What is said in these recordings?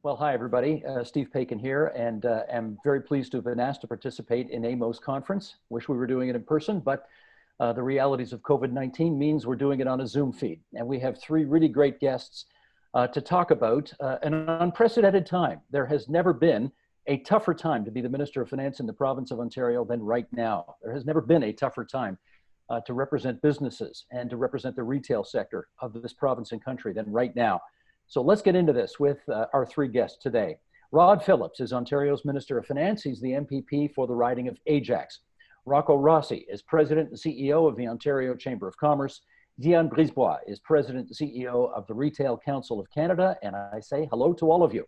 Well, hi, everybody. Steve Paikin here, and am very pleased to have been asked to participate in AMO's conference. Wish we were doing it in person, but the realities of COVID-19 means we're doing it on a Zoom feed. And we have three really great guests to talk about an unprecedented time. There has never been a tougher time to be the Minister of Finance in the province of Ontario than right now. There has never been a tougher time to represent businesses and to represent the retail sector of this province and country than right now. So let's get into this with our three guests today. Rod Phillips is Ontario's Minister of Finance. He's the MPP for the riding of Ajax. Rocco Rossi is President and CEO of the Ontario Chamber of Commerce. Diane Brisebois is President and CEO of the Retail Council of Canada. And I say hello to all of you.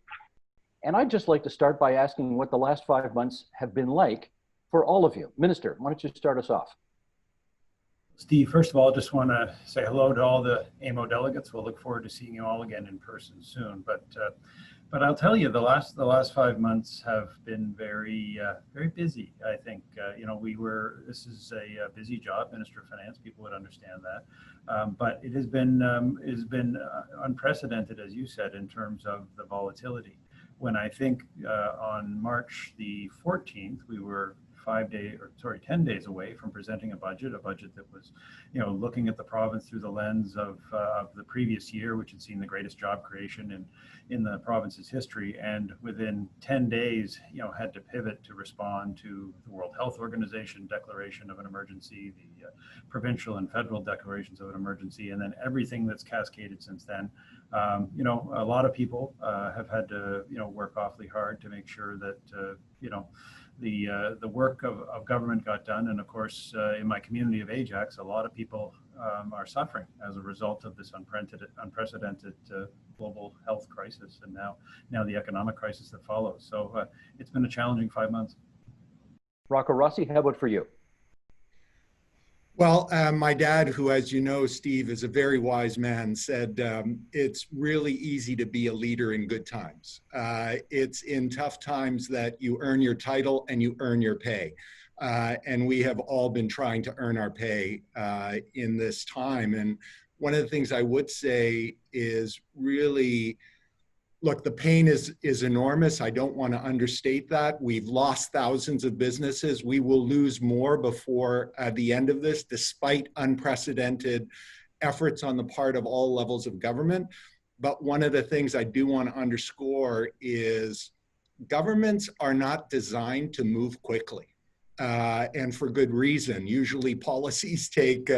And I'd just like to start by asking what the last 5 months have been like for all of you. Minister, why don't you start us off? Steve, first of all, I just want to say hello to all the AMO delegates. We'll look forward to seeing you all again in person soon. But I'll tell you, the last 5 months have been very busy. I think this is a busy job, Minister of Finance. People would understand that, but it has been unprecedented, as you said, in terms of the volatility. When I think on March the 14th, we were 10 days away from presenting a budget that was, looking at the province through the lens of the previous year, which had seen the greatest job creation in the province's history. And within 10 days, had to pivot to respond to the World Health Organization declaration of an emergency, the provincial and federal declarations of an emergency, and then everything that's cascaded since then. A lot of people have had to, work awfully hard to make sure that, the work of government got done. And of course, in my community of Ajax, a lot of people are suffering as a result of this unprecedented global health crisis, and now the economic crisis that follows. So it's been a challenging 5 months. Rocco Rossi, how about for you? Well, my dad, who, as you know, Steve, is a very wise man, said it's really easy to be a leader in good times. It's in tough times that you earn your title and you earn your pay. And we have all been trying to earn our pay in this time. And one of the things I would say is really, look, the pain is enormous. I don't want to understate that. We've lost thousands of businesses. We will lose more before the end of this, despite unprecedented efforts on the part of all levels of government. But one of the things I do want to underscore is governments are not designed to move quickly. And for good reason. Usually policies take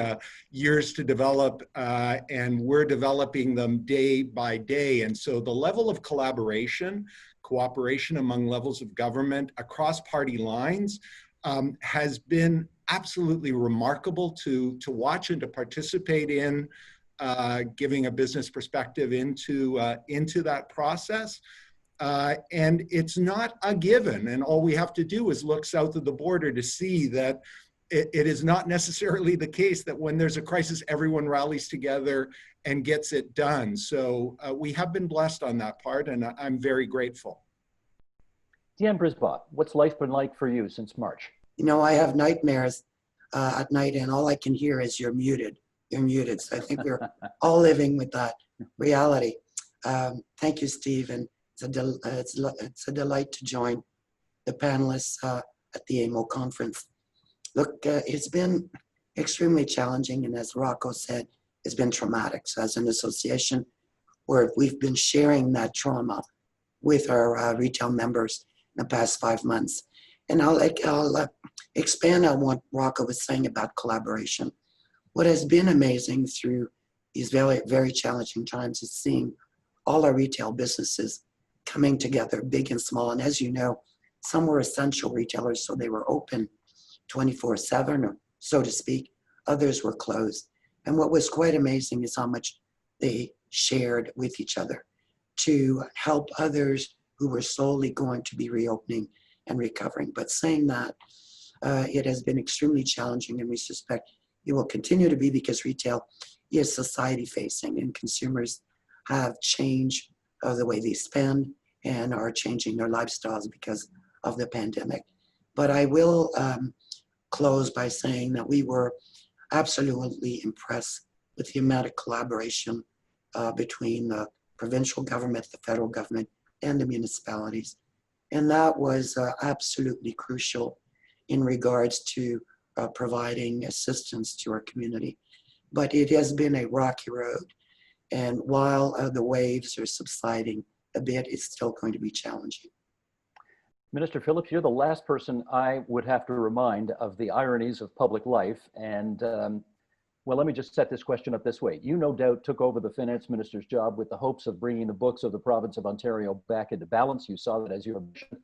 years to develop, and we're developing them day by day. And so the level of cooperation among levels of government across party lines has been absolutely remarkable to watch and to participate in, giving a business perspective into that process. And it's not a given, and all we have to do is look south of the border to see that it is not necessarily the case that when there's a crisis, everyone rallies together and gets it done. So we have been blessed on that part, and I'm very grateful. Diane Brisebois, what's life been like for you since March? I have nightmares at night, and all I can hear is you're muted. You're muted. So I think we're all living with that reality. Thank you, Steve. And it's a delight to join the panelists at the AMO conference. Look, it's been extremely challenging, and as Rocco said, it's been traumatic. So as an association, we've been sharing that trauma with our retail members in the past 5 months. And I'll expand on what Rocco was saying about collaboration. What has been amazing through these very, very challenging times is seeing all our retail businesses coming together, big and small. And as you know, some were essential retailers, so they were open 24/7, or so to speak. Others were closed. And what was quite amazing is how much they shared with each other to help others who were slowly going to be reopening and recovering. But saying that, it has been extremely challenging, and we suspect it will continue to be, because retail is society facing, and consumers have changed the way they spend and are changing their lifestyles because of the pandemic. But I will close by saying that we were absolutely impressed with the amount of collaboration between the provincial government, the federal government, and the municipalities. And that was absolutely crucial in regards to providing assistance to our community. But it has been a rocky road. And while the waves are subsiding a bit, it's still going to be challenging. Minister Phillips, you're the last person I would have to remind of the ironies of public life. And well, let me just set this question up this way. You no doubt took over the finance minister's job with the hopes of bringing the books of the province of Ontario back into balance. You saw that as your mission.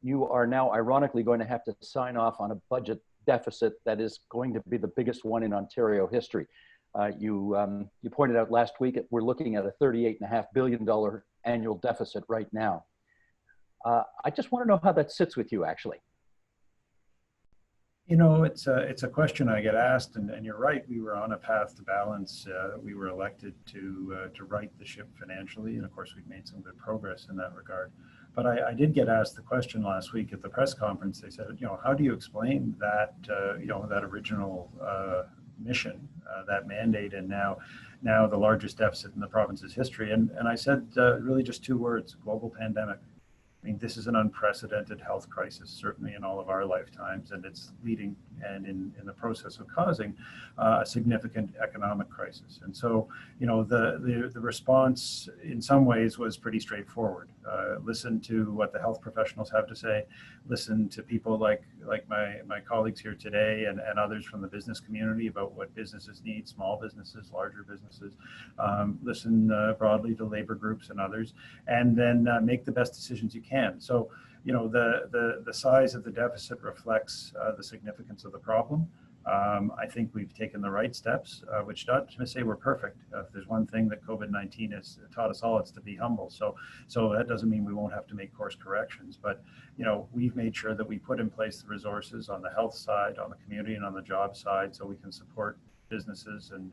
You are now ironically going to have to sign off on a budget deficit that is going to be the biggest one in Ontario history. You pointed out last week, we're looking at a $38.5 billion annual deficit right now. I just want to know how that sits with you, actually. You know, it's a question I get asked, and you're right. We were on a path to balance. We were elected to right the ship financially, and of course, we've made some good progress in that regard. But I did get asked the question last week at the press conference. They said, you know, how do you explain that, you know, that original mission, that mandate, and now the largest deficit in the province's history? And I said really just two words: global pandemic. I mean, this is an unprecedented health crisis, certainly in all of our lifetimes, and it's leading and in the process of causing a significant economic crisis. And so, you know, the response in some ways was pretty straightforward. Listen to what the health professionals have to say, listen to people like my colleagues here today and others from the business community about what businesses need, small businesses, larger businesses, listen broadly to labor groups and others, and then make the best decisions you can. So, you know, the size of the deficit reflects the significance of the problem. I think we've taken the right steps, which not to say we're perfect. If there's one thing that COVID-19 has taught us all, it's to be humble. So that doesn't mean we won't have to make course corrections, but, you know, we've made sure that we put in place the resources on the health side, on the community, and on the job side, so we can support businesses and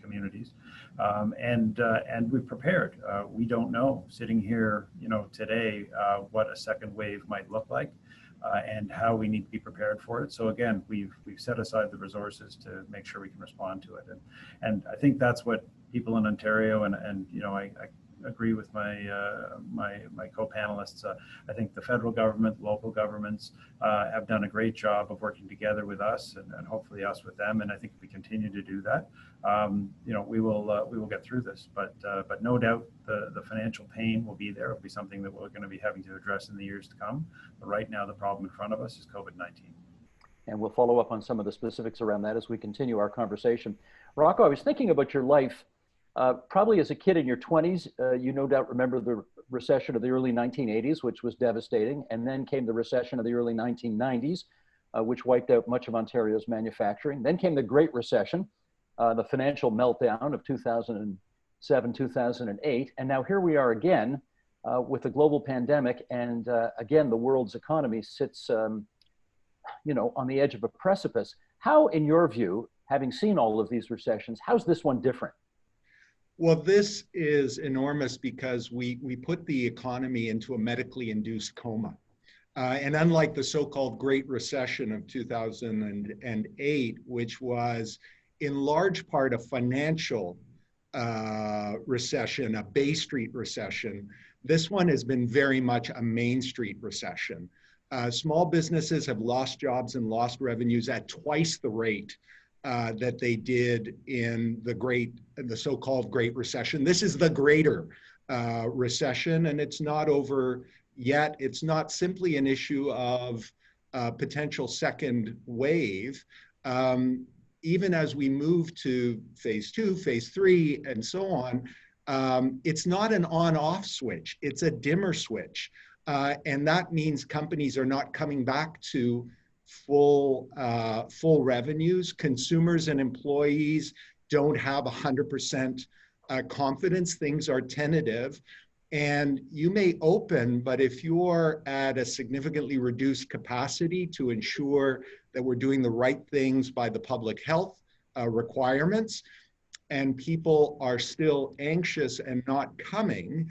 communities, and we've prepared. We don't know, sitting here, you know, today, what a second wave might look like, and how we need to be prepared for it. So again, we've set aside the resources to make sure we can respond to it, and I think that's what people in Ontario and you know, I agree with my my co-panelists. I think the federal government, local governments have done a great job of working together with us, and hopefully us with them. And I think if we continue to do that, you know, we will get through this. But no doubt the financial pain will be there. It'll be something that we're going to be having to address in the years to come. But right now, the problem in front of us is COVID-19. And we'll follow up on some of the specifics around that as we continue our conversation. Rocco, I was thinking about your life. Probably as a kid in your 20s, you no doubt remember the recession of the early 1980s, which was devastating. And then came the recession of the early 1990s, which wiped out much of Ontario's manufacturing. Then came the Great Recession, the financial meltdown of 2007, 2008. And now here we are again with the global pandemic. And again, the world's economy sits, you know, on the edge of a precipice. How, in your view, having seen all of these recessions, how's this one different? Well, this is enormous because we put the economy into a medically induced coma. And unlike the so-called Great Recession of 2008, which was in large part a financial recession, a Bay Street recession, this one has been very much a Main Street recession. Small businesses have lost jobs and lost revenues at twice the rate that they did in the so-called Great Recession. This is the greater recession, and it's not over yet. It's not simply an issue of potential second wave. Even as we move to phase 2, phase 3, and so on, it's not an on-off switch, it's a dimmer switch. And that means companies are not coming back to full revenues. Consumers and employees don't have 100% confidence. Things are tentative, and you may open, but if you're at a significantly reduced capacity to ensure that we're doing the right things by the public health requirements, and people are still anxious and not coming,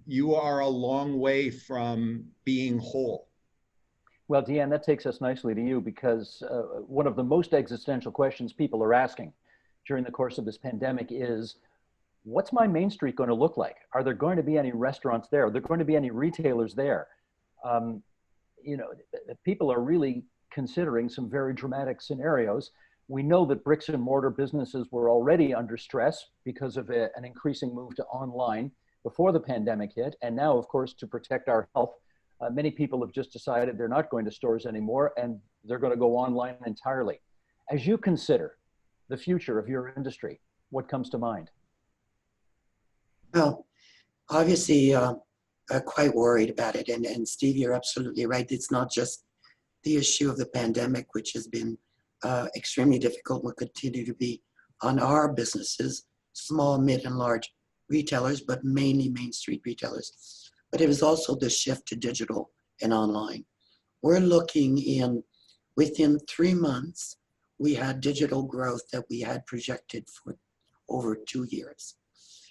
you are a long way from being whole. Well, Diane, that takes us nicely to you, because one of the most existential questions people are asking during the course of this pandemic is, what's my main street going to look like? Are there going to be any restaurants there? Are there going to be any retailers there? You know, people are really considering some very dramatic scenarios. We know that bricks and mortar businesses were already under stress because of an increasing move to online before the pandemic hit. And now, of course, to protect our health, many people have just decided they're not going to stores anymore and they're going to go online entirely. As you consider the future of your industry, what comes to mind? Well, obviously, quite worried about it. And Steve, you're absolutely right. It's not just the issue of the pandemic, which has been extremely difficult, will continue to be on our businesses, small, mid, and large retailers, but mainly Main Street retailers. But it was also the shift to digital and online. We're looking within 3 months, we had digital growth that we had projected for over 2 years.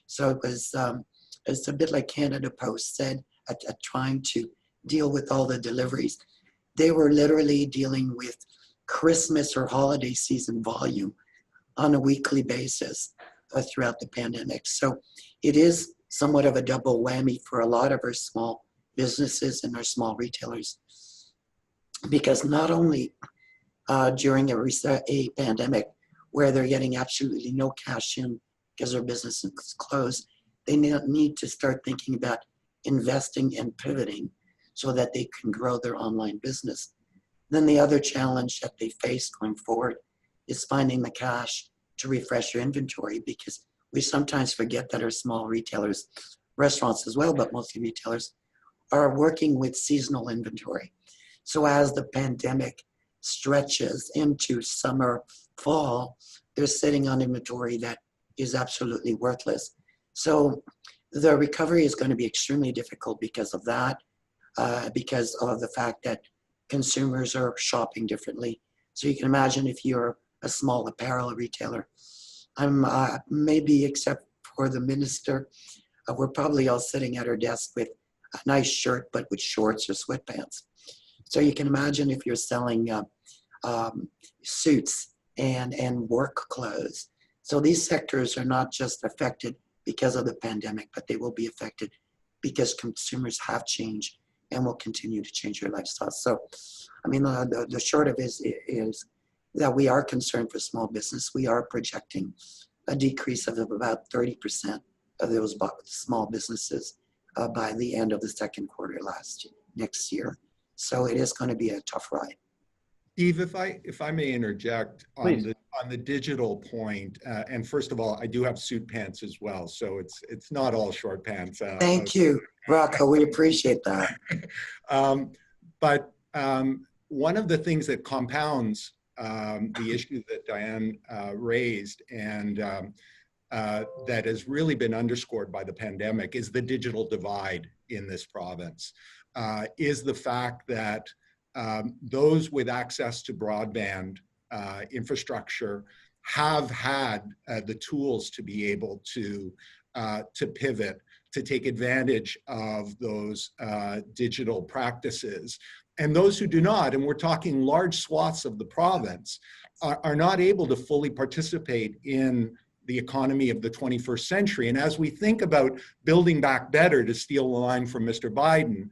So it was, it's a bit like Canada Post said at trying to deal with all the deliveries. They were literally dealing with Christmas or holiday season volume on a weekly basis throughout the pandemic. So it is somewhat of a double whammy for a lot of our small businesses and our small retailers, because not only during a pandemic where they're getting absolutely no cash in because their business is closed, they need to start thinking about investing and pivoting so that they can grow their online business. Then the other challenge that they face going forward is finding the cash to refresh your inventory, because we sometimes forget that our small retailers, restaurants as well, but mostly retailers, are working with seasonal inventory. So as the pandemic stretches into summer, fall, they're sitting on inventory that is absolutely worthless. So the recovery is going to be extremely difficult because of that, because of the fact that consumers are shopping differently. So you can imagine if you're a small apparel retailer, maybe except for the minister, we're probably all sitting at our desk with a nice shirt, but with shorts or sweatpants. So you can imagine if you're selling suits and work clothes. So these sectors are not just affected because of the pandemic, but they will be affected because consumers have changed and will continue to change their lifestyles. So, I mean, the short of it is that we are concerned for small business. We are projecting a decrease of about 30% of those small businesses by the end of the second quarter next year. So it is going to be a tough ride. Steve, if I may interject on the digital point, and first of all, I do have suit pants as well, so it's not all short pants. Thank you, Rocco. We appreciate that. But one of the things that compounds the issue that Diane raised, and that has really been underscored by the pandemic, is the digital divide in this province. Is the fact that those with access to broadband infrastructure have had the tools to be able to pivot, to take advantage of those digital practices. And those who do not, and we're talking large swaths of the province, are not able to fully participate in the economy of the 21st century. And as we think about building back better, to steal a line from Mr. Biden,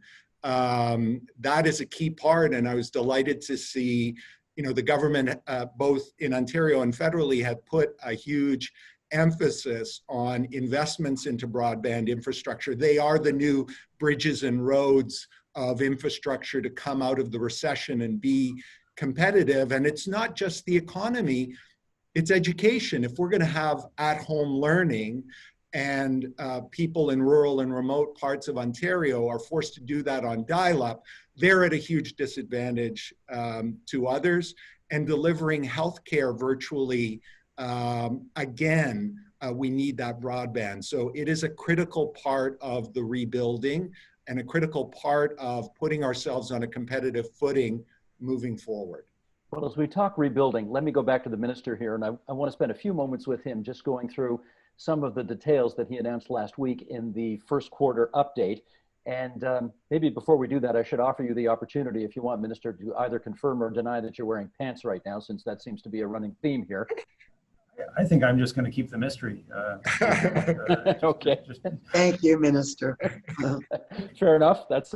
that is a key part. And I was delighted to see, the government, both in Ontario and federally, had put a huge emphasis on investments into broadband infrastructure. They are the new bridges and roads of infrastructure to come out of the recession and be competitive. And it's not just the economy, it's education. If we're going to have at-home learning, and people in rural and remote parts of Ontario are forced to do that on dial-up, they're at a huge disadvantage to others. And delivering healthcare virtually, again, we need that broadband. So it is a critical part of the rebuilding and a critical part of putting ourselves on a competitive footing moving forward. Well, as we talk rebuilding, let me go back to the minister here, and I want to spend a few moments with him just going through some of the details that he announced last week in the first quarter update. And maybe before we do that, I should offer you the opportunity, if you want, Minister, to either confirm or deny that you're wearing pants right now, since that seems to be a running theme here. I think I'm just going to keep the mystery. Okay. Thank you, Minister. Fair enough. That's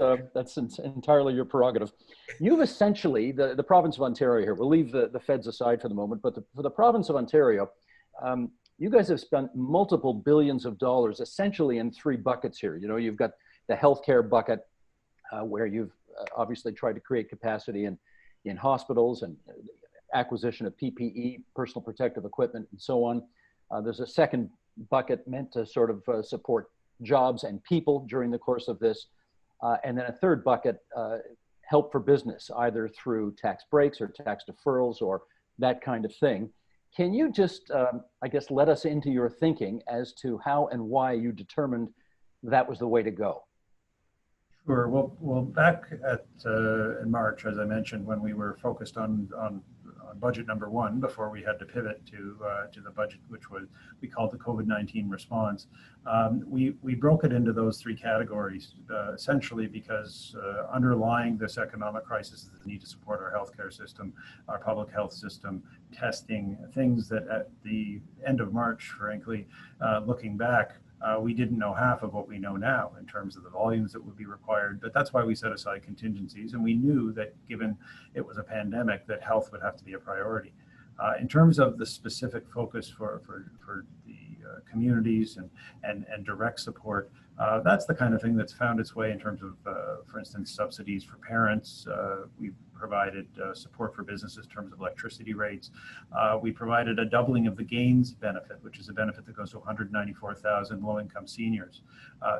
entirely your prerogative. You've essentially, the province of Ontario here, we'll leave the feds aside for the moment, but for the province of Ontario, you guys have spent multiple billions of dollars essentially in three buckets here. You know, you've got the healthcare bucket where you've obviously tried to create capacity in hospitals and acquisition of PPE, personal protective equipment, and so on. There's a second bucket meant to sort of support jobs and people during the course of this. And then a third bucket, help for business, either through tax breaks or tax deferrals or that kind of thing. Can you just, I guess, let us into your thinking as to how and why you determined that was the way to go? Sure. Well, back in March, as I mentioned, when we were focused on budget number one before we had to pivot to the budget, which we called the COVID-19 response, we broke it into those three categories, essentially because underlying this economic crisis is the need to support our healthcare system, our public health system, testing, things that at the end of March, frankly, looking back, we didn't know half of what we know now in terms of the volumes that would be required, but that's why we set aside contingencies. And we knew that given it was a pandemic, that health would have to be a priority. In terms of the specific focus for the communities and direct support, that's the kind of thing that's found its way in terms of, for instance, subsidies for parents. We've provided support for businesses in terms of electricity rates. We provided a doubling of the gains benefit, which is a benefit that goes to 194,000 low-income seniors.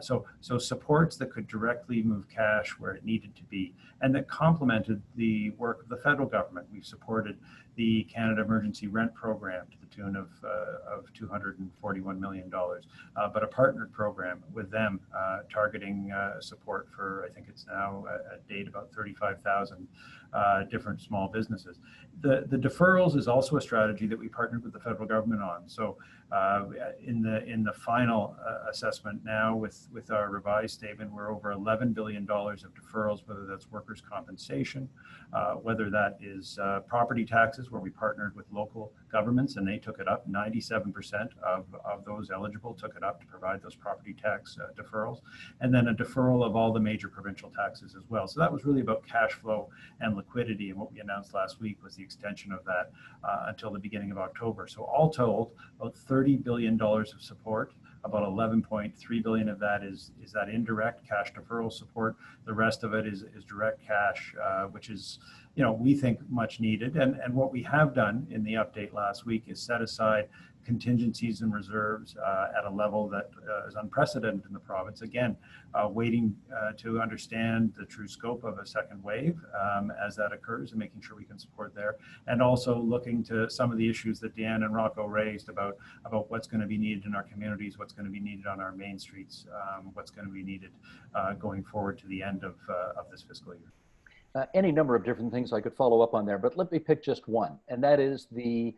So supports that could directly move cash where it needed to be, and that complemented the work of the federal government. We've supported the Canada Emergency Rent Program to the tune of $241 million, but a partnered program with them targeting support for, I think it's now at date, about 35,000 different small businesses. The deferrals is also a strategy that we partnered with the federal government on. So in the final assessment now with our revised statement, we're over $11 billion of deferrals, whether that's workers' compensation, whether that is property taxes, where we partnered with local governments and they took it up. 97% of those eligible took it up to provide those property tax deferrals, and then a deferral of all the major provincial taxes as well. So that was really about cash flow and liquidity, and what we announced last week was the extension of that until the beginning of October. So all told, about $30 billion of support. About 11.3 billion of that is that indirect cash deferral support. The rest of it is direct cash, which is, you know, we think much needed. And what we have done in the update last week is set aside contingencies and reserves at a level that is unprecedented in the province. Again, waiting to understand the true scope of a second wave as that occurs and making sure we can support there. And also looking to some of the issues that Diane and Rocco raised about what's going to be needed in our communities, what's going to be needed on our main streets, what's going to be needed going forward to the end of this fiscal year. Any number of different things I could follow up on there, but let me pick just one, and that is the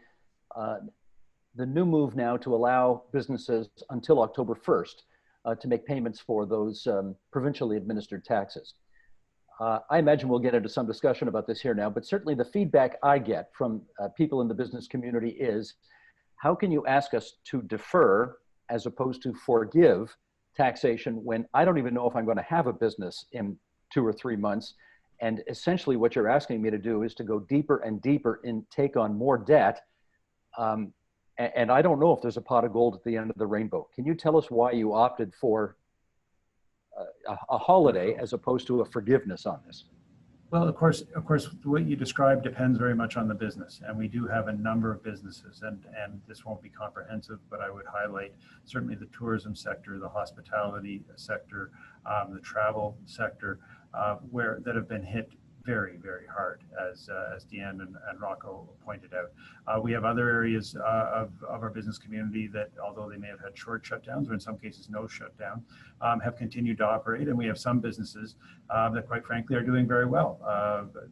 new move now to allow businesses until October 1st to make payments for those provincially administered taxes. I imagine we'll get into some discussion about this here now, but certainly the feedback I get from people in the business community is, how can you ask us to defer as opposed to forgive taxation when I don't even know if I'm going to have a business in 2 or 3 months? And essentially what you're asking me to do is to go deeper and deeper and take on more debt. And I don't know if there's a pot of gold at the end of the rainbow. Can you tell us why you opted for a holiday as opposed to a forgiveness on this? Well, of course, what you described depends very much on the business, and we do have a number of businesses, and this won't be comprehensive, but I would highlight certainly the tourism sector, the hospitality sector, the travel sector, that have been hit very, very hard, as Diane and Rocco pointed out. We have other areas of our business community that, although they may have had short shutdowns, or in some cases no shutdown, have continued to operate. And we have some businesses that, quite frankly, are doing very well.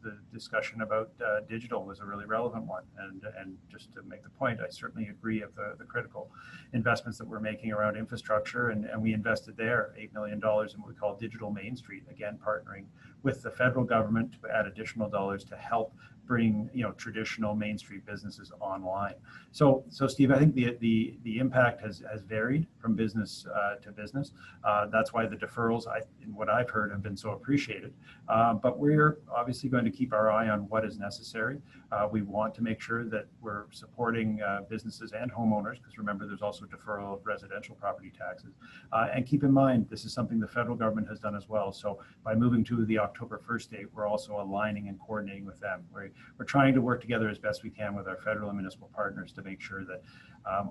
The discussion about digital was a really relevant one. And just to make the point, I certainly agree of the critical investments that we're making around infrastructure. And we invested there $8 million in what we call Digital Main Street, again, partnering with the federal government to add additional dollars to help bring traditional Main Street businesses online. So Steve, I think the impact has varied from business to business. That's why the deferrals, in what I've heard, have been so appreciated. But we're obviously going to keep our eye on what is necessary. We want to make sure that we're supporting businesses and homeowners, because remember, there's also deferral of residential property taxes. And keep in mind, this is something the federal government has done as well. So by moving to the October 1st date, we're also aligning and coordinating with them. We're trying to work together as best we can with our federal and municipal partners to make sure that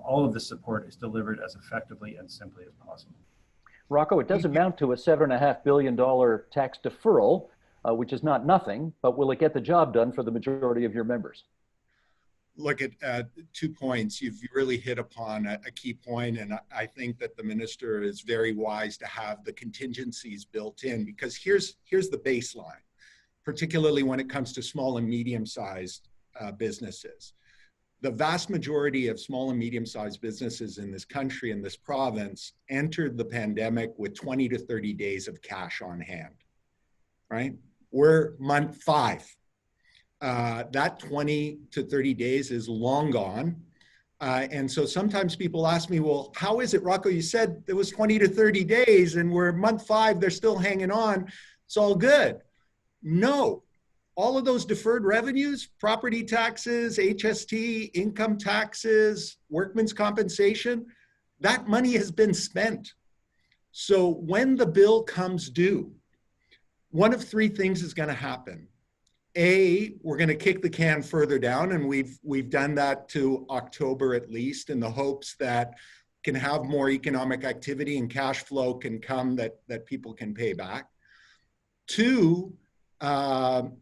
all of the support is delivered as effectively and simply as possible. Rocco, it does amount to a $7.5 billion tax deferral, which is not nothing, but will it get the job done for the majority of your members? Look at 2 points. You've really hit upon a key point, and I think that the minister is very wise to have the contingencies built in, because here's the baseline, particularly when it comes to small and medium-sized businesses. The vast majority of small and medium-sized businesses in this country, in this province, entered the pandemic with 20 to 30 days of cash on hand, right? We're month 5. That 20 to 30 days is long gone. And so sometimes people ask me, well, how is it, Rocco? You said it was 20 to 30 days and we're month 5, they're still hanging on. It's all good. No, all of those deferred revenues, property taxes, HST, income taxes, workman's compensation, that money has been spent. So when the bill comes due, one of 3 things is going to happen. A, we're going to kick the can further down, and we've done that to October at least, in the hopes that can have more economic activity and cash flow can come that people can pay back. 2,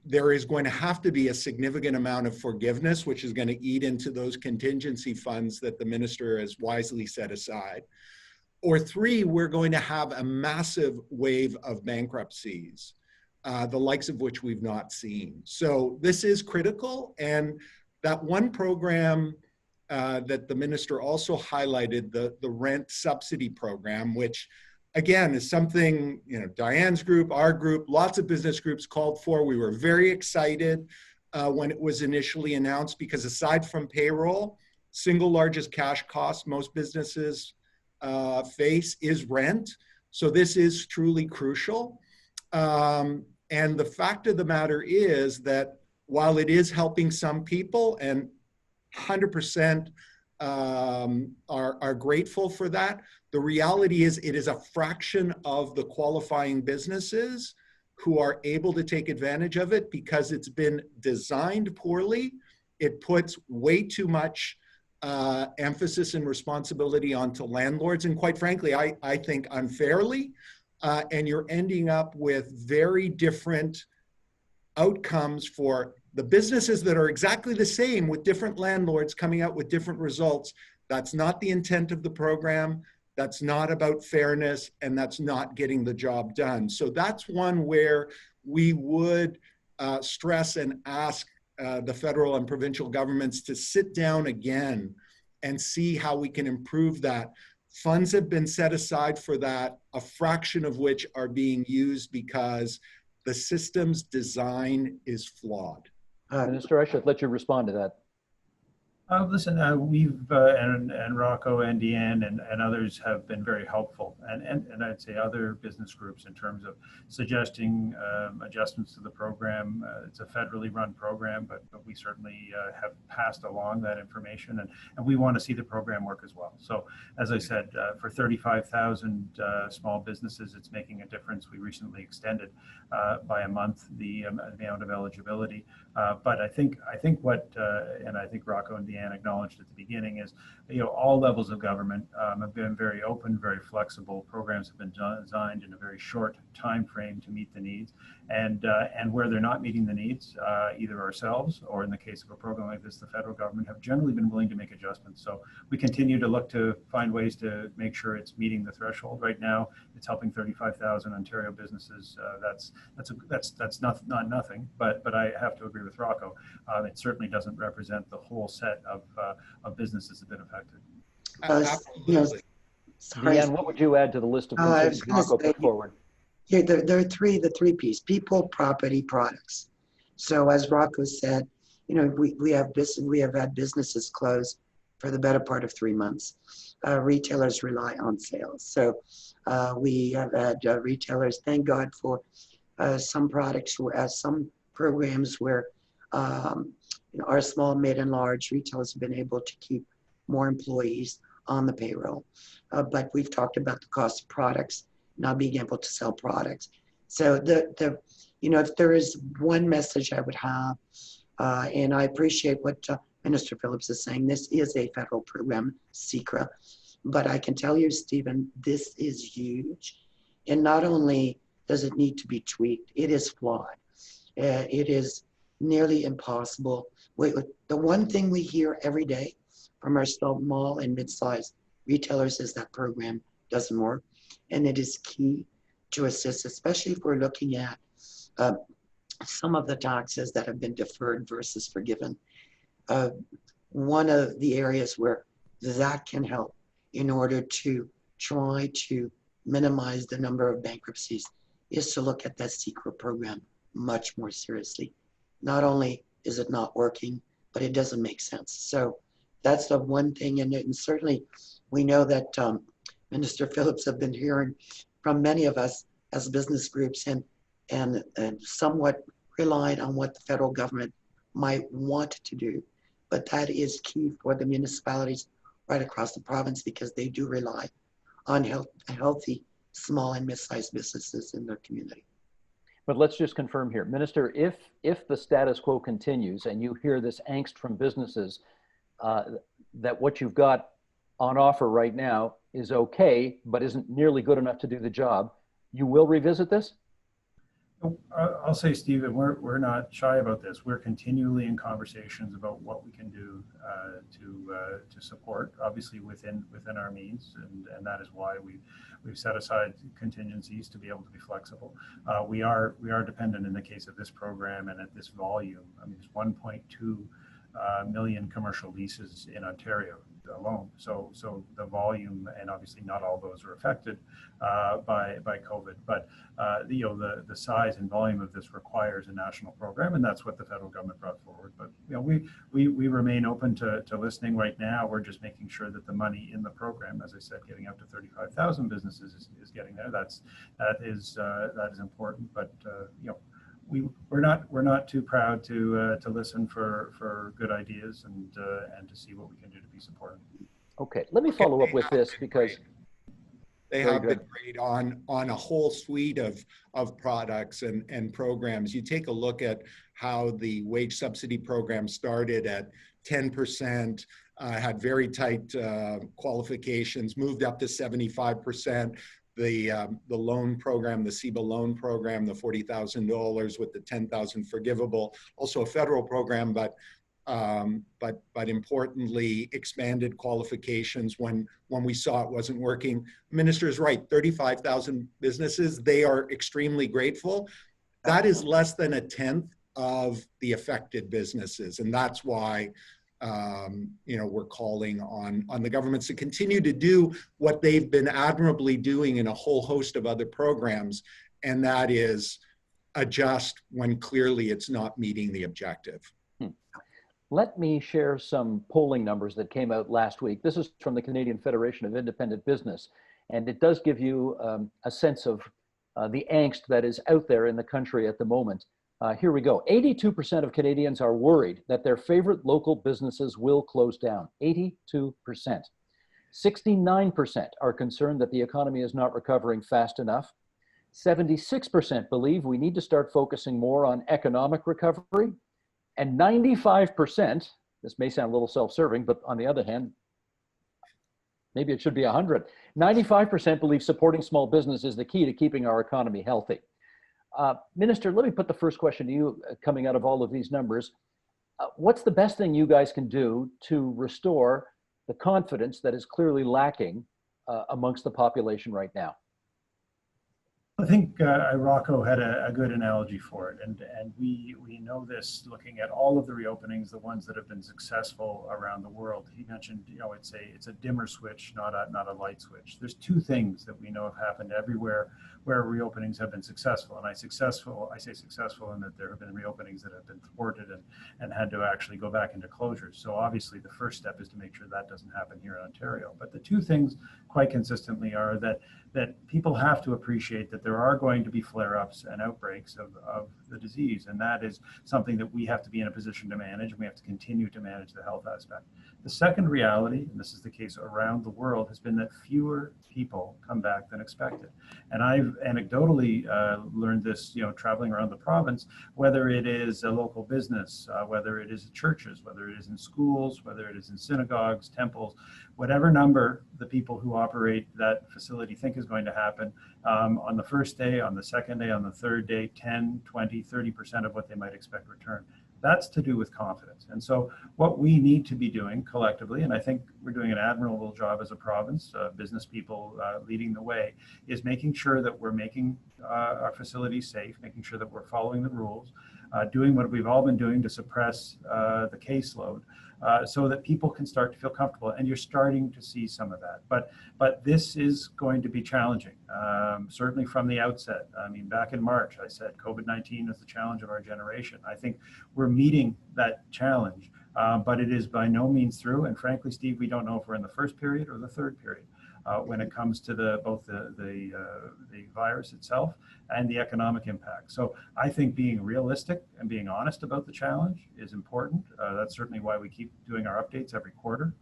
there is going to have to be a significant amount of forgiveness, which is going to eat into those contingency funds that the minister has wisely set aside. Or 3, we're going to have a massive wave of bankruptcies, the likes of which we've not seen. So this is critical. And that one program that the minister also highlighted, the rent subsidy program, which again is something, Diane's group, our group, lots of business groups called for. We were very excited when it was initially announced, because aside from payroll, single largest cash cost most businesses face is rent. So this is truly crucial. And the fact of the matter is that while it is helping some people, and 100% are grateful for that, the reality is it is a fraction of the qualifying businesses who are able to take advantage of it, because it's been designed poorly. It puts way too much emphasis and responsibility onto landlords, and quite frankly, I think unfairly. And you're ending up with very different outcomes for the businesses that are exactly the same, with different landlords coming out with different results. That's not the intent of the program. That's not about fairness, and that's not getting the job done. So that's one where we would stress and ask the federal and provincial governments to sit down again and see how we can improve that. Funds have been set aside for that, a fraction of which are being used because the system's design is flawed. Minister, I should let you respond to that. Listen, we've, and Rocco and Diane and others have been very helpful, and I'd say other business groups, in terms of suggesting adjustments to the program. It's a federally run program, but we certainly have passed along that information, and we want to see the program work as well. So as I said, for 35,000 small businesses, it's making a difference. We recently extended by a month the amount of eligibility. But I think what, and I think Rocco and Diane acknowledged at the beginning, is all levels of government have been very open, very flexible. Programs have been designed in a very short time frame to meet the needs, and where they're not meeting the needs, either ourselves or in the case of a program like this, the federal government have generally been willing to make adjustments. So we continue to look to find ways to make sure it's meeting the threshold. Right now, it's helping 35,000 Ontario businesses. That's not nothing, but I have to agree with Rocco. It certainly doesn't represent the whole set of businesses that have been affected. Absolutely. Diane, what would you add to the list of concerns Rocco put forward? There are the three piece: people, property, products. So as Rocco said, we have had businesses close for the better part of 3 months. Retailers rely on sales. So we have had retailers, thank God for some products, some programs where our small, mid, and large retailers have been able to keep more employees on the payroll. But we've talked about the cost of products, not being able to sell products. So if there is one message I would have, and I appreciate what Minister Phillips is saying, this is a federal program, SECRA, but I can tell you, Stephen, this is huge. And not only does it need to be tweaked, it is flawed. It is nearly impossible. The one thing we hear every day from our small and mid-sized retailers is that program doesn't work. And it is key to assist, especially if we're looking at some of the taxes that have been deferred versus forgiven. One of the areas where that can help in order to try to minimize the number of bankruptcies is to look at that SECRA program much more seriously. Not only is it not working, but it doesn't make sense. So that's the one thing. And certainly we know that Minister Phillips have been hearing from many of us as business groups and somewhat relied on what the federal government might want to do. But that is key for the municipalities right across the province because they do rely on healthy small and mid-sized businesses in their community. But let's just confirm here, Minister, if the status quo continues and you hear this angst from businesses that what you've got on offer right now is okay, but isn't nearly good enough to do the job, you will revisit this? I'll say, Stephen, we're not shy about this. We're continually in conversations about what we can do to support, obviously within our means, and that is why we've set aside contingencies to be able to be flexible. We are dependent in the case of this program and at this volume. I mean, it's 1.2 million commercial leases in Ontario alone. So the volume, and obviously not all those are affected by COVID, but the size and volume of this requires a national program, and that's what the federal government brought forward. But we remain open to listening. Right now, we're just making sure that the money in the program, as I said, getting out to 35,000 businesses is getting there. That is important, but we're not too proud to listen for good ideas and to see what we can do to be supportive. Okay, let me follow up with this because they have been great on a whole suite of products and programs. You take a look at how the wage subsidy program started at 10%, had very tight qualifications, moved up to 75%. The loan program, the CEBA loan program, the $40,000 with the $10,000 forgivable, also a federal program, but importantly expanded qualifications when we saw it wasn't working. Minister is right, 35,000 businesses, they are extremely grateful. That is less than a tenth of the affected businesses, and that's why we're calling on the governments to continue to do what they've been admirably doing in a whole host of other programs, and that is adjust when clearly it's not meeting the objective. Let me share some polling numbers that came out last week. This is from the Canadian Federation of Independent Business, and it does give you a sense of the angst that is out there in the country at the moment. Here we go. 82% of Canadians are worried that their favorite local businesses will close down. 82%. 69% are concerned that the economy is not recovering fast enough. 76% believe we need to start focusing more on economic recovery. And 95%, this may sound a little self-serving, but on the other hand, maybe it should be 100. 95% believe supporting small business is the key to keeping our economy healthy. Minister, let me put the first question to you coming out of all of these numbers. What's the best thing you guys can do to restore the confidence that is clearly lacking amongst the population right now? I think Rocco had a good analogy for it, and we know this looking at all of the reopenings, the ones that have been successful around the world. He mentioned, it's a dimmer switch, not a light switch. There's two things that we know have happened everywhere where reopenings have been successful, and I say successful in that there have been reopenings that have been thwarted and had to actually go back into closures. So obviously the first step is to make sure that doesn't happen here in Ontario. But the two things quite consistently are that people have to appreciate that there are going to be flare-ups and outbreaks of the disease, and that is something that we have to be in a position to manage, and we have to continue to manage the health aspect. The second reality, and this is the case around the world, has been that fewer people come back than expected. And I've anecdotally learned this, traveling around the province, whether it is a local business, whether it is churches, whether it is in schools, whether it is in synagogues, temples, whatever number the people who operate that facility think is going to happen, on the first day, on the second day, on the third day, 10, 20, 30% of what they might expect return. That's to do with confidence. And so what we need to be doing collectively, and I think we're doing an admirable job as a province, business people leading the way, is making sure that we're making our facilities safe, making sure that we're following the rules, doing what we've all been doing to suppress the caseload, so that people can start to feel comfortable. And you're starting to see some of that. But this is going to be challenging, certainly from the outset. I mean, back in March, I said COVID-19 is the challenge of our generation. I think we're meeting that challenge, but it is by no means through. And frankly, Steve, we don't know if we're in the first period or the third period when it comes to both the virus itself and the economic impact. So I think being realistic and being honest about the challenge is important. That's certainly why we keep doing our updates every quarter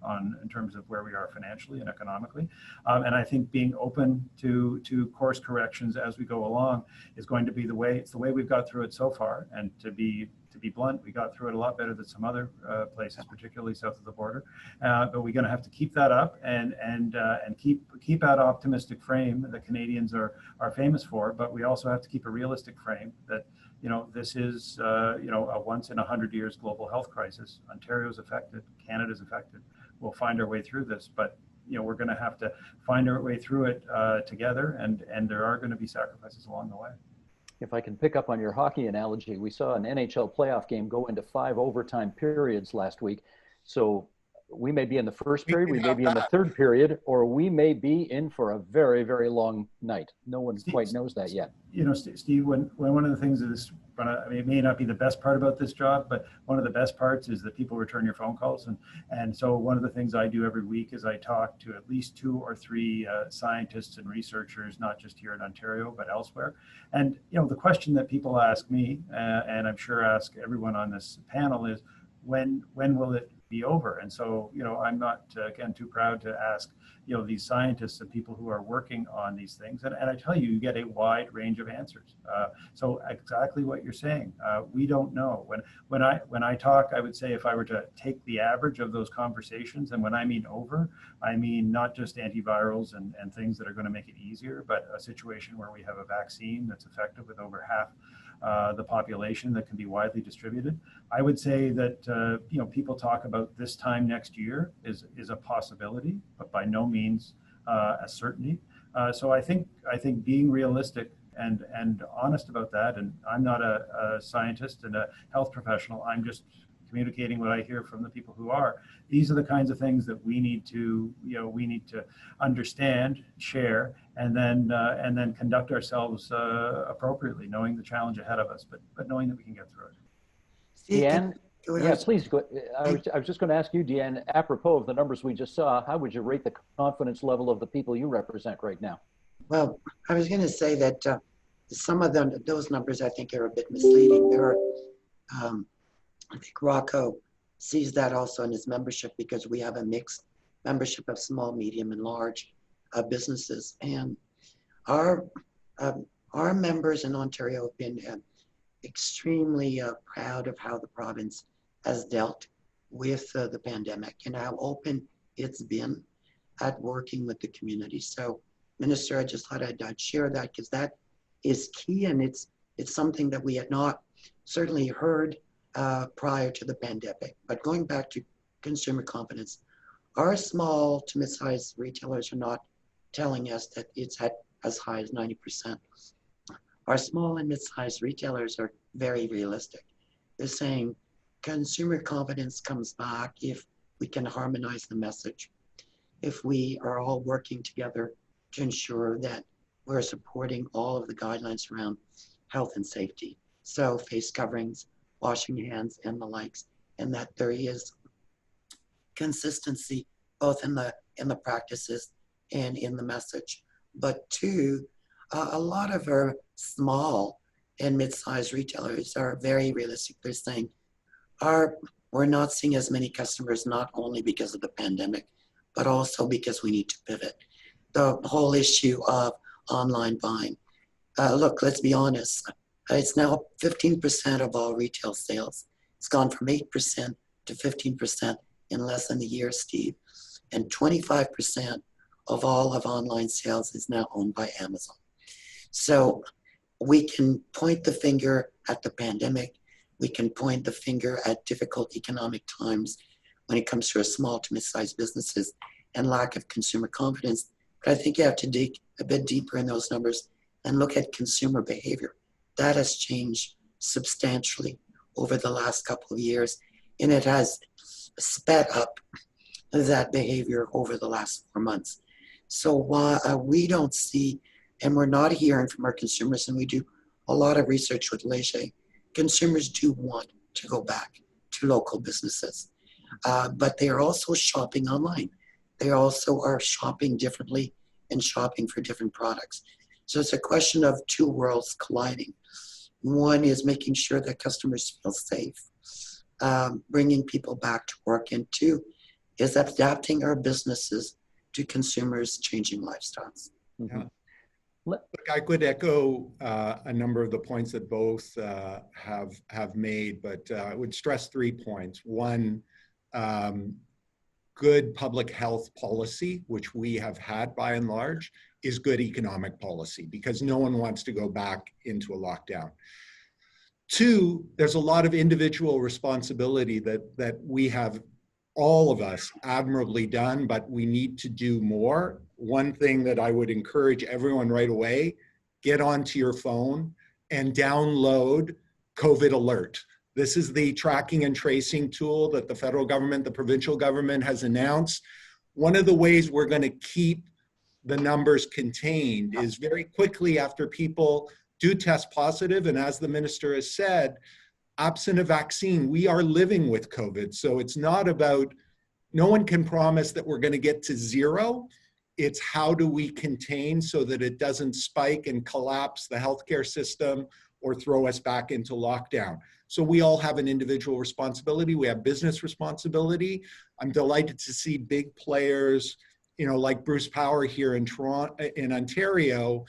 in terms of where we are financially and economically. And I think being open to course corrections as we go along is going to be the way. It's the way we've got through it so far. And to be blunt, we got through it a lot better than some other places, particularly south of the border. But we're going to have to keep that up and keep that optimistic frame that Canadians are famous for. But we also have to keep a realistic frame that this is a once in 100 years global health crisis. Ontario's affected, Canada's affected. We'll find our way through this, but we're going to have to find our way through it together, and there are going to be sacrifices along the way. If I can pick up on your hockey analogy, we saw an NHL playoff game go into 5 overtime periods last week. So we may be in the first period, we may be in the third period, or we may be in for a very, very long night. No one quite knows that yet. Steve, when one of the things is, it may not be the best part about this job, but one of the best parts is that people return your phone calls. And so one of the things I do every week is I talk to at least 2 or 3 scientists and researchers, not just here in Ontario, but elsewhere. And, the question that people ask me, and I'm sure ask everyone on this panel, is when will it be over? And so, I'm not, again, too proud to ask, these scientists and people who are working on these things. And I tell you, you get a wide range of answers. So exactly what you're saying, we don't know. When I talk, I would say if I were to take the average of those conversations, and when I mean over, I mean not just antivirals and things that are going to make it easier, but a situation where we have a vaccine that's effective with over half the population that can be widely distributed. I would say that people talk about this time next year is a possibility, but by no means a certainty. So I think being realistic and honest about that, and I'm not a scientist and a health professional, I'm just communicating what I hear from the people who are. These are the kinds of things that we need to understand, share, and then conduct ourselves appropriately, knowing the challenge ahead of us, but knowing that we can get through it. Deanne, yeah, please go. I was just going to ask you, Deanne, apropos of the numbers we just saw, how would you rate the confidence level of the people you represent right now? Well, I was going to say that some of those numbers I think are a bit misleading. There are, I think Rocco sees that also in his membership, because we have a mixed membership of small, medium, and large businesses. And our members in Ontario have been extremely proud of how the province has dealt with the pandemic and how open it's been at working with the community. So, Minister, I just thought I'd share that, because that is key, and it's something that we had not certainly heard prior to the pandemic. But going back to consumer confidence, our small to mid-sized retailers are not telling us that it's at as high as 90%. Our small and mid-sized retailers are very realistic. They're saying consumer confidence comes back if we can harmonize the message, if we are all working together to ensure that we're supporting all of the guidelines around health and safety. So face coverings, washing hands and the likes, and that there is consistency both in the practices and in the message. But two, a lot of our small and mid-sized retailers are very realistic. They're saying, we're not seeing as many customers, not only because of the pandemic, but also because we need to pivot. The whole issue of online buying. Look, let's be honest. It's now 15% of all retail sales. It's gone from 8% to 15% in less than a year, Steve. And 25% of all of online sales is now owned by Amazon. So we can point the finger at the pandemic. We can point the finger at difficult economic times when it comes to our small to mid-sized businesses and lack of consumer confidence. But I think you have to dig a bit deeper in those numbers and look at consumer behavior. That has changed substantially over the last couple of years, and it has sped up that behavior over the last 4 months. So while we don't see, and we're not hearing from our consumers, and we do a lot of research with Leger, consumers do want to go back to local businesses, but they are also shopping online. They also are shopping differently and shopping for different products. So it's a question of two worlds colliding. One is making sure that customers feel safe, bringing people back to work, and two is adapting our businesses to consumers' changing lifestyles. Yeah. Look, I could echo a number of the points that both have made, but I would stress 3 points. One, good public health policy, which we have had by and large, is good economic policy because no one wants to go back into a lockdown. Two, there's a lot of individual responsibility that we have, all of us, admirably done, but we need to do more. One thing that I would encourage everyone right away, get onto your phone and download COVID Alert. This is the tracking and tracing tool that the federal government, the provincial government has announced. One of the ways we're going to keep the numbers contained is very quickly after people do test positive, and as the minister has said, absent a vaccine, we are living with COVID. So it's not about, no one can promise that we're going to get to zero. It's how do we contain so that it doesn't spike and collapse the healthcare system or throw us back into lockdown. So we all have an individual responsibility. We have business responsibility. I'm delighted to see big players, like Bruce Power here in Toronto, in Ontario,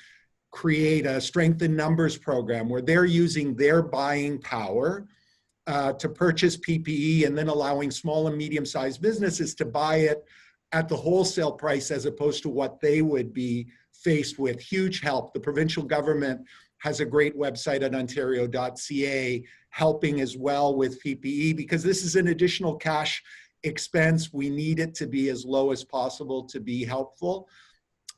create a strength in numbers program where they're using their buying power to purchase PPE and then allowing small and medium-sized businesses to buy it at the wholesale price as opposed to what they would be faced with. Huge help. The provincial government has a great website at ontario.ca helping as well with PPE because this is an additional cash expense. We need it to be as low as possible to be helpful.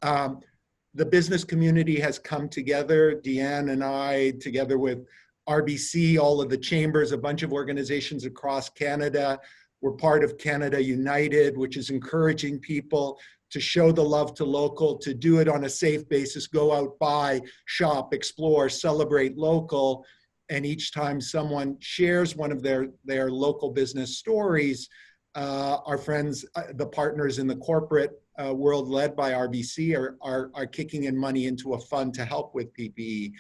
The business community has come together. Diane and I, together with RBC, all of the chambers, a bunch of organizations across Canada. We're part of Canada United, which is encouraging people to show the love to local, to do it on a safe basis, go out, buy, shop, explore, celebrate local. And each time someone shares one of their local business stories, our friends, the partners in the corporate world led by RBC are kicking in money into a fund to help with PPE.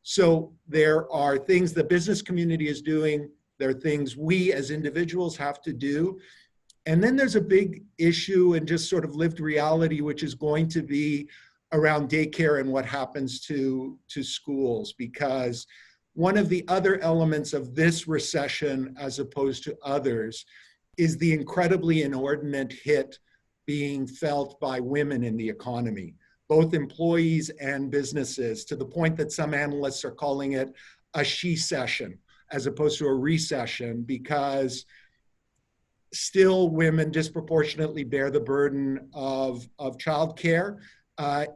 So there are things the business community is doing. There are things we as individuals have to do. And then there's a big issue and just sort of lived reality, which is going to be around daycare and what happens to schools. Because one of the other elements of this recession, as opposed to others, is the incredibly inordinate hit being felt by women in the economy, both employees and businesses, to the point that some analysts are calling it a she-cession as opposed to a recession, because still women disproportionately bear the burden of childcare.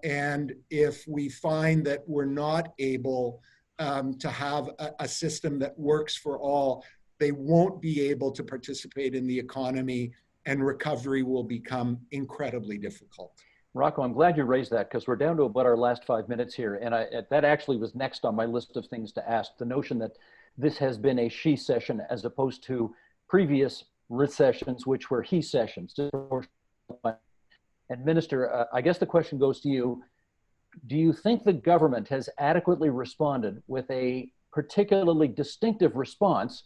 And if we find that we're not able to have a system that works for all, they won't be able to participate in the economy, and recovery will become incredibly difficult. Rocco, I'm glad you raised that, because we're down to about our last 5 minutes here. And that actually was next on my list of things to ask. The notion that this has been a she-cession as opposed to previous recessions, which were he-cessions. And Minister, I guess the question goes to you. Do you think the government has adequately responded with a particularly distinctive response,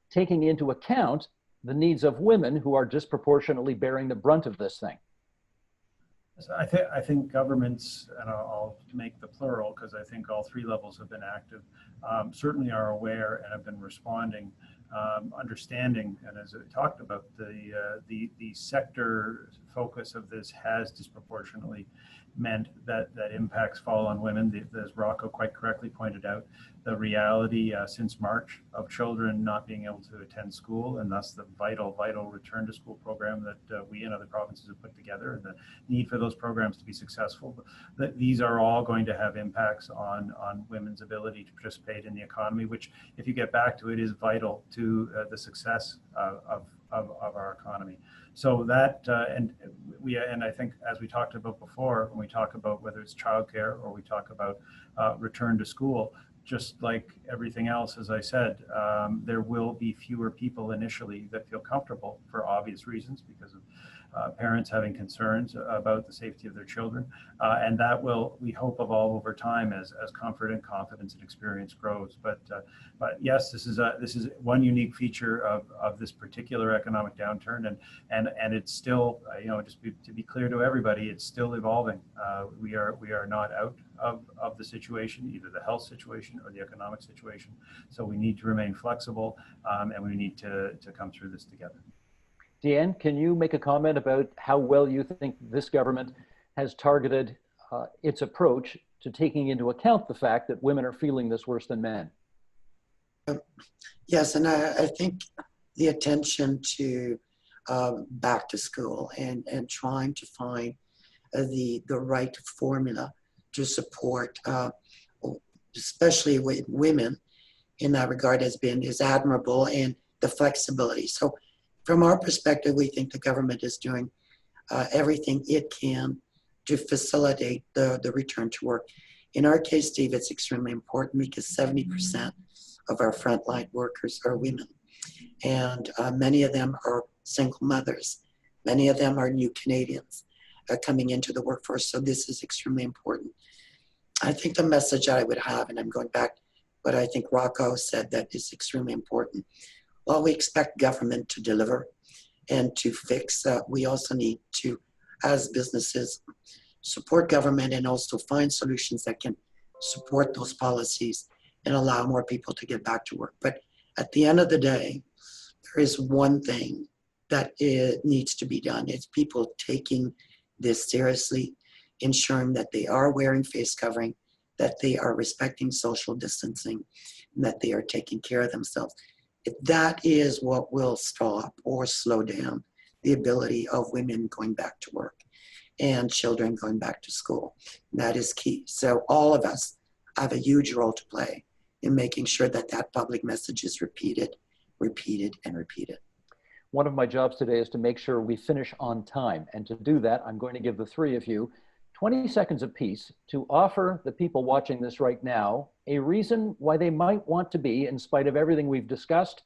taking into account the needs of women who are disproportionately bearing the brunt of this thing? I think governments, and I'll make the plural because I think all three levels have been active, certainly are aware and have been responding, understanding, and as I talked about, the sector focus of this has disproportionately meant that impacts fall on women. As Rocco quite correctly pointed out, the reality since March of children not being able to attend school, and thus the vital return to school program that we and other provinces have put together, and the need for those programs to be successful. That these are all going to have impacts on women's ability to participate in the economy, which, if you get back to it, is vital to the success of our economy. So that, and I think, as we talked about before, when we talk about whether it's childcare or we talk about return to school, just like everything else, as I said, there will be fewer people initially that feel comfortable for obvious reasons, because of parents having concerns about the safety of their children, and that will, we hope, evolve over time as comfort and confidence and experience grows. But yes, this is one unique feature of this particular economic downturn, and it's still, just to be clear to everybody, it's still evolving. We are not out of the situation, either the health situation or the economic situation. So we need to remain flexible, and we need to come through this together. Diane, can you make a comment about how well you think this government has targeted its approach to taking into account the fact that women are feeling this worse than men? Yes, and I think the attention to back to school and trying to find the right formula to support, especially with women in that regard, is admirable, and the flexibility. So from our perspective, we think the government is doing everything it can to facilitate the return to work. In our case, Steve, it's extremely important because 70% of our frontline workers are women, and many of them are single mothers. Many of them are new Canadians coming into the workforce, so this is extremely important. I think the message I would have, and I'm going back to what I think Rocco said that is extremely important. While we expect government to deliver and to fix, we also need to, as businesses, support government and also find solutions that can support those policies and allow more people to get back to work. But at the end of the day, there is one thing that needs to be done. It's people taking this seriously, ensuring that they are wearing face covering, that they are respecting social distancing, and that they are taking care of themselves. That is what will stop or slow down the ability of women going back to work and children going back to school. That is key. So all of us have a huge role to play in making sure that that public message is repeated, and repeated. One of my jobs today is to make sure we finish on time. And to do that, I'm going to give the three of you 20 seconds apiece to offer the people watching this right now a reason why they might want to be, in spite of everything we've discussed,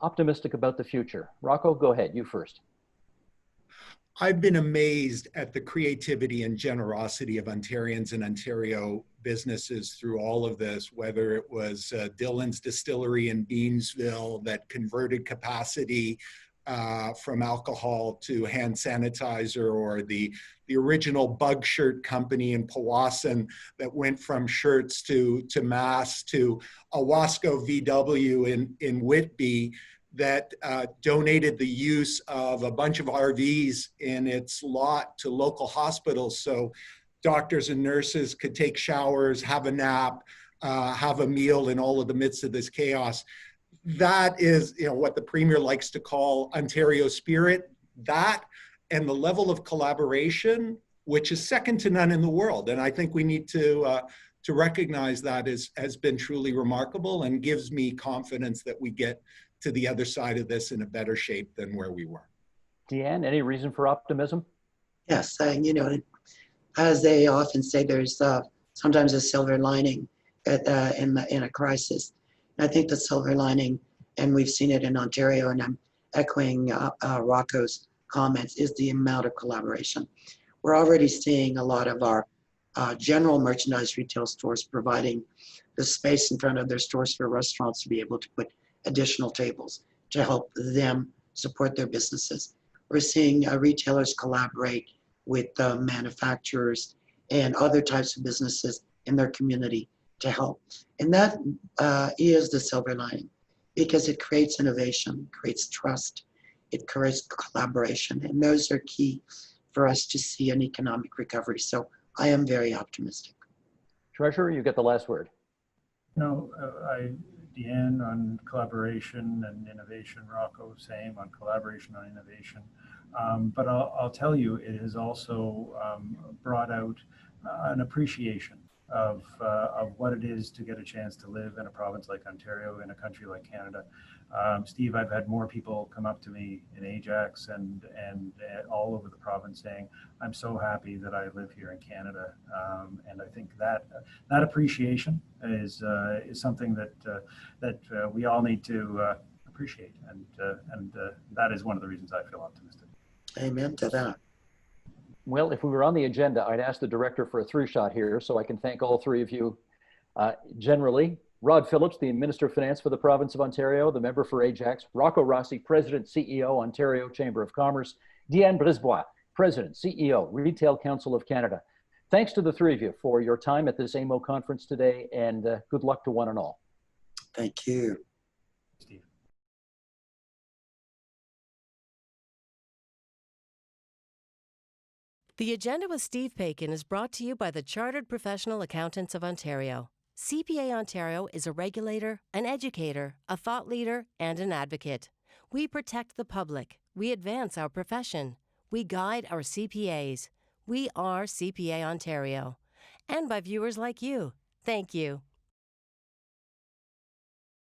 optimistic about the future. Rocco, go ahead, you first. I've been amazed at the creativity and generosity of Ontarians and Ontario businesses through all of this, whether it was Dillon's Distillery in Beamsville that converted capacity from alcohol to hand sanitizer, or the original bug shirt company in Powassan that went from shirts to masks, to Owasco VW in Whitby that donated the use of a bunch of RVs in its lot to local hospitals so doctors and nurses could take showers, have a nap, have a meal in all of the midst of this chaos. That is, what the Premier likes to call Ontario spirit. That and the level of collaboration which is second to none in the world. And I think we need to recognize that has been truly remarkable and gives me confidence that we get to the other side of this in a better shape than where we were. Deanne, any reason for optimism? Yes, you know, as they often say, there's sometimes a silver lining in a crisis. And I think the silver lining, and we've seen it in Ontario, and I'm echoing Rocco's comments, is the amount of collaboration. We're already seeing a lot of our general merchandise retail stores providing the space in front of their stores for restaurants to be able to put additional tables to help them support their businesses. We're seeing retailers collaborate with manufacturers and other types of businesses in their community to help. And that is the silver lining, because it creates innovation, creates trust, it creates collaboration, and those are key for us to see an economic recovery. So I am very optimistic. Treasurer, you get the last word. No, Deanne on collaboration and innovation, Rocco same on collaboration on innovation. But I'll tell you, it has also brought out an appreciation of what it is to get a chance to live in a province like Ontario, in a country like Canada. Steve, I've had more people come up to me in Ajax and all over the province saying, I'm so happy that I live here in Canada. And I think that appreciation is something that we all need to appreciate. And that is one of the reasons I feel optimistic. Amen to that. Well, if we were on the agenda, I'd ask the director for a through-shot here so I can thank all three of you. Generally, Rod Phillips, the Minister of Finance for the province of Ontario, the member for Ajax; Rocco Rossi, President, CEO, Ontario Chamber of Commerce; Diane Brisebois, President, CEO, Retail Council of Canada. Thanks to the three of you for your time at this AMO conference today, and good luck to one and all. Thank you. Steve. The Agenda with Steve Paikin is brought to you by the Chartered Professional Accountants of Ontario. CPA Ontario is a regulator, an educator, a thought leader, and an advocate. We protect the public. We advance our profession. We guide our CPAs. We are CPA Ontario. And by viewers like you. Thank you.